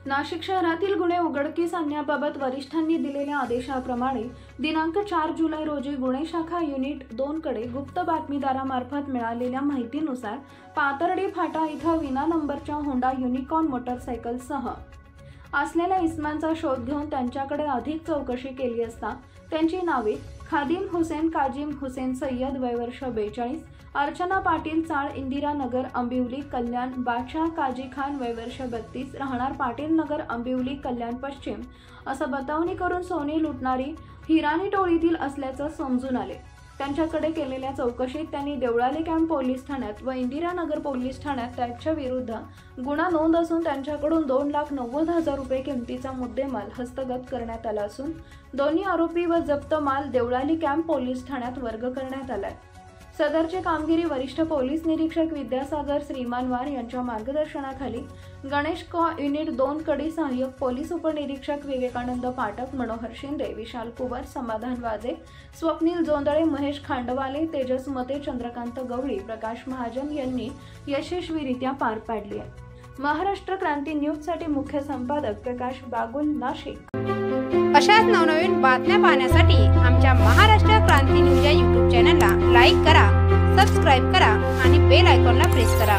नाशिक शहरातील गुन्हे उघडकीस आणण्याबाबत वरिष्ठांनी दिलेल्या आदेशाप्रमाणे दिनांक 4 जुलै रोजी गुन्हे शाखा युनिट 2 कडे गुप्त बातमीदारामार्फत मिळालेल्या माहितीनुसार पाथर्डी फाटा इथं विना नंबरच्या होंडा युनिकॉर्न मोटरसायकलसह असलेल्या इसमांचा शोध घेऊन त्यांच्याकडे अधिक चौकशी केली असता त्यांची नावे खादिम हुसेन काजिम हुसेन सय्यद वय वर्ष 42, अर्चना पाटील चाळ इंदिरा नगर अंबिवली कल्याण, बादशाह काजी खान वय वर्ष 32 राहणार पाटील नगर अंबिवली कल्याण पश्चिम असं बतावणी करून सोने लुटणारी हिराणी टोळीतील असल्याचं समजून आले। त्यांच्याकडे केलेल्या चौकशीत त्यांनी देवळाली कॅम्प पोलीस ठाण्यात व इंदिरा नगर पोलीस ठाण्यात त्यांच्या विरुद्ध गुन्हा नोंद असून त्यांच्याकडून 2,90,000 रुपये किमतीचा मुद्देमाल हस्तगत करण्यात आला असून दोन्ही आरोपी व जप्त माल देवळाली कॅम्प पोलीस ठाण्यात वर्ग करण्यात आलाय। सदरची कामगिरी वरिष्ठ पोलीस निरीक्षक विद्यासागर श्रीमानवार यांच्या मार्गदर्शनाखाली गणेश युनिट 2 कडे सहाय्यक पोलीस उपनिरीक्षक विवेकानंद पाठक, मनोहर शिंदे, विशाल कुवर, समाधान वाजे, स्वप्नील जोंदळे, महेश खांडवाले, तेजस मते, चंद्रकांत गवळी, प्रकाश महाजन यांनी यशस्वीरित्या पार पाडली आहे। महाराष्ट्र क्रांती न्यूज साठी मुख्य संपादक प्रकाश बागुल, नाशिक। अशाच नवनवीन बातम्या पाहण्यासाठी आमच्या महाराष्ट्र क्रांती न्यूज या YouTube चॅनलला लाईक करा, सबस्क्राईब करा आणि बेल आयकॉनला प्रेस करा।